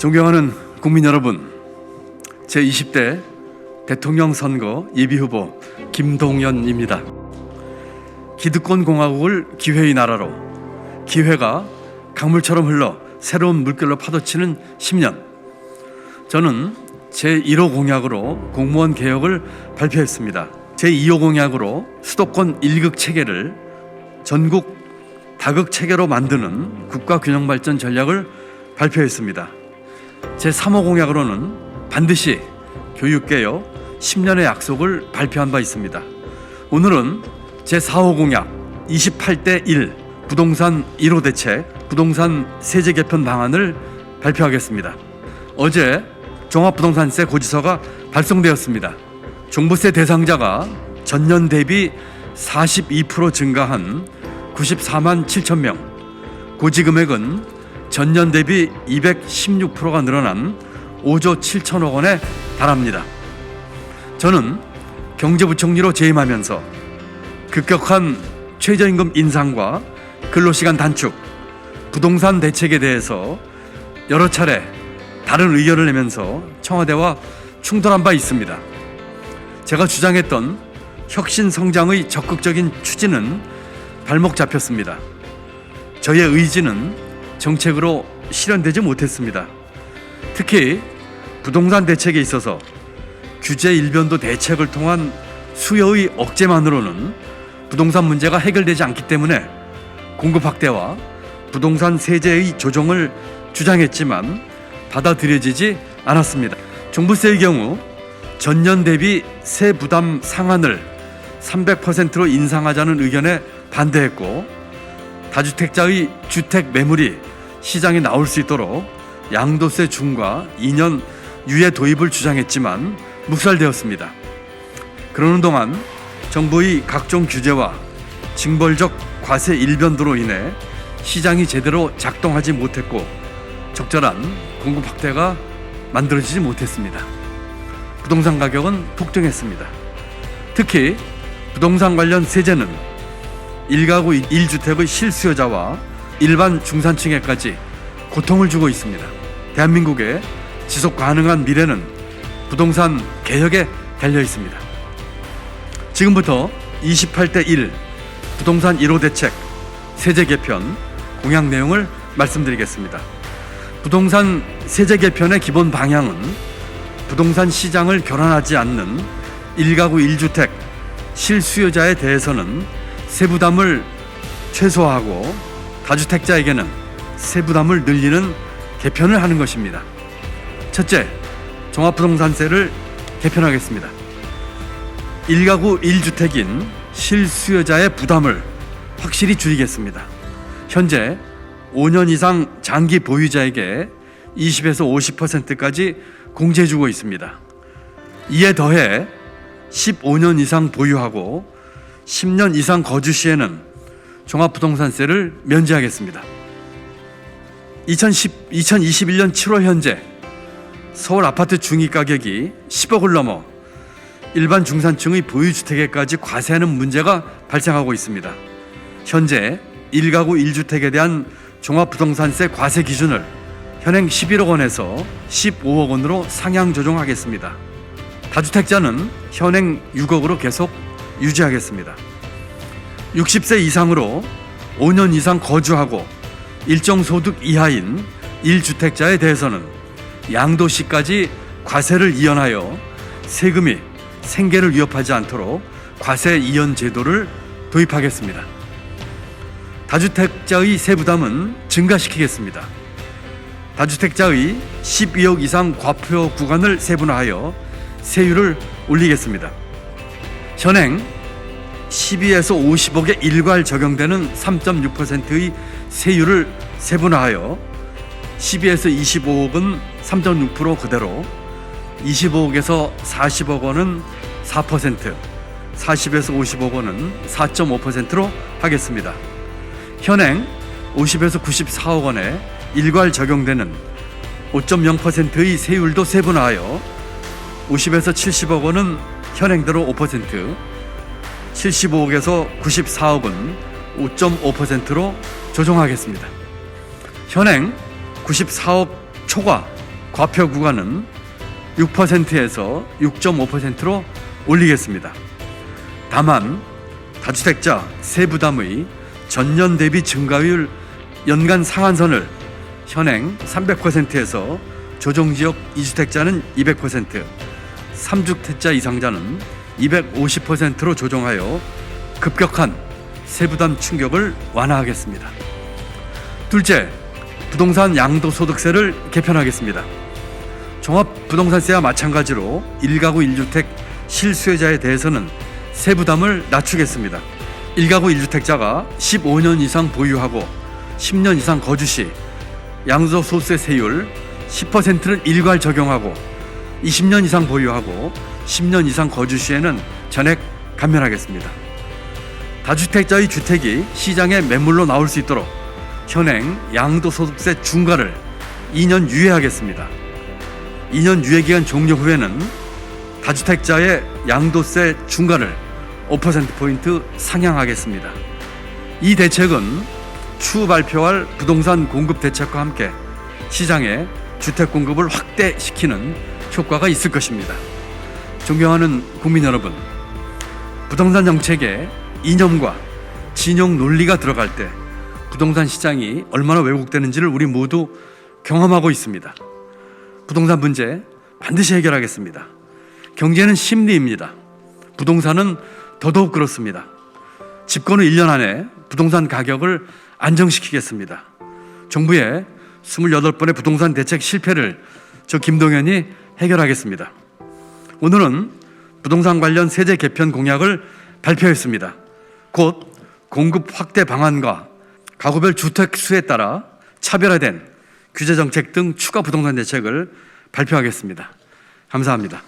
존경하는 국민 여러분, 제20대 대통령 선거 예비후보 김동연입니다. 기득권 공화국을 기회의 나라로, 기회가 강물처럼 흘러 새로운 물결로 파도치는 10년. 저는 제1호 공약으로 공무원 개혁을 발표했습니다. 제2호 공약으로 수도권 1극 체계를 전국 다극 체계로 만드는 국가균형발전 전략을 발표했습니다. 제3호 공약으로는 반드시 교육개혁 10년의 약속을 발표한 바 있습니다. 오늘은 제4호 공약 28대 1 부동산 1호 대책 부동산 세제 개편 방안을 발표하겠습니다. 어제 종합부동산세 고지서가 발송되었습니다. 종부세 대상자가 전년 대비 42% 증가한 94만 7천 명, 고지금액은 전년 대비 216%가 늘어난 5조 7천억 원에 달합니다. 저는 경제부총리로 재임하면서 급격한 최저임금 인상과 근로시간 단축, 부동산 대책에 대해서 여러 차례 다른 의견을 내면서 청와대와 충돌한 바 있습니다. 제가 주장했던 혁신 성장의 적극적인 추진은 발목 잡혔습니다. 저의 의지는 정책으로 실현되지 못했습니다. 특히 부동산 대책에 있어서 규제 일변도 대책을 통한 수요의 억제만으로는 부동산 문제가 해결되지 않기 때문에 공급 확대와 부동산 세제의 조정을 주장했지만 받아들여지지 않았습니다. 종부세의 경우 전년 대비 세 부담 상한을 300%로 인상하자는 의견에 반대했고, 다주택자의 주택 매물이 시장에 나올 수 있도록 양도세 중과 2년 유예 도입을 주장했지만 묵살되었습니다. 그러는 동안 정부의 각종 규제와 징벌적 과세 일변도로 인해 시장이 제대로 작동하지 못했고 적절한 공급 확대가 만들어지지 못했습니다. 부동산 가격은 폭등했습니다. 특히 부동산 관련 세제는 1가구 1주택의 실수요자와 일반 중산층에까지 고통을 주고 있습니다. 대한민국의 지속 가능한 미래는 부동산 개혁에 달려 있습니다. 지금부터 28대 1 부동산 1호 대책 세제 개편 공약 내용을 말씀드리겠습니다. 부동산 세제 개편의 기본 방향은 부동산 시장을 결함하지 않는 1가구 1주택 실수요자에 대해서는 세부담을 최소화하고 다주택자에게는 세부담을 늘리는 개편을 하는 것입니다. 첫째, 종합부동산세를 개편하겠습니다. 1가구 1주택인 실수요자의 부담을 확실히 줄이겠습니다. 현재 5년 이상 장기 보유자에게 20에서 50%까지 공제해주고 있습니다. 이에 더해 15년 이상 보유하고 10년 이상 거주 시에는 종합부동산세를 면제하겠습니다. 2021년 7월 현재 서울 아파트 중위가격이 10억을 넘어 일반 중산층의 보유주택에까지 과세하는 문제가 발생하고 있습니다. 현재 1가구 1주택에 대한 종합부동산세 과세 기준을 현행 11억 원에서 15억 원으로 상향 조정하겠습니다. 다주택자는 현행 6억으로 계속 유지하겠습니다. 60세 이상으로 5년 이상 거주하고 일정 소득 이하인 1주택자에 대해서는 양도시까지 과세를 이연하여 세금이 생계를 위협하지 않도록 과세 이연 제도를 도입하겠습니다. 다주택자의 세부담은 증가시키겠습니다. 다주택자의 12억 이상 과표 구간을 세분화하여 세율을 올리겠습니다. 현행 12에서 50억에 일괄 적용되는 3.6%의 세율을 세분화하여 12에서 25억은 3.6% 그대로, 25억에서 40억 원은 4%, 40에서 50억 원은 4.5%로 하겠습니다. 현행 50에서 94억 원에 일괄 적용되는 5.0%의 세율도 세분화하여 50에서 70억 원은 현행대로 5%, 75억에서 94억은 5.5%로 조정하겠습니다. 현행 94억 초과 과표 구간은 6%에서 6.5%로 올리겠습니다. 다만 다주택자 세부담의 전년 대비 증가율 연간 상한선을 현행 300%에서 조정지역 2주택자는 200%, 3주택자 이상자는 250%로 조정하여 급격한 세부담 충격을 완화하겠습니다. 둘째, 부동산 양도소득세를 개편하겠습니다. 종합부동산세와 마찬가지로 1가구 1주택 실수요자에 대해서는 세부담을 낮추겠습니다. 1가구 1주택자가 15년 이상 보유하고 10년 이상 거주 시 양도소득세 세율 10%를 일괄 적용하고 20년 이상 보유하고 10년 이상 거주 시에는 전액 감면하겠습니다. 다주택자의 주택이 시장에 매물로 나올 수 있도록 현행 양도소득세 중과를 2년 유예하겠습니다. 2년 유예 기간 종료 후에는 다주택자의 양도세 중과를 5%포인트 상향하겠습니다. 이 대책은 추후 발표할 부동산 공급 대책과 함께 시장에 주택 공급을 확대시키는 효과가 있을 것입니다. 존경하는 국민 여러분, 부동산 정책에 이념과 진영 논리가 들어갈 때 부동산 시장이 얼마나 왜곡되는지를 우리 모두 경험하고 있습니다. 부동산 문제 반드시 해결하겠습니다. 경제는 심리입니다. 부동산은 더더욱 그렇습니다. 집권후 1년 안에 부동산 가격을 안정시키겠습니다. 정부의 28번의 부동산 대책 실패를 저 김동연이 해결하겠습니다. 오늘은 부동산 관련 세제 개편 공약을 발표했습니다. 곧 공급 확대 방안과 가구별 주택 수에 따라 차별화된 규제 정책 등 추가 부동산 대책을 발표하겠습니다. 감사합니다.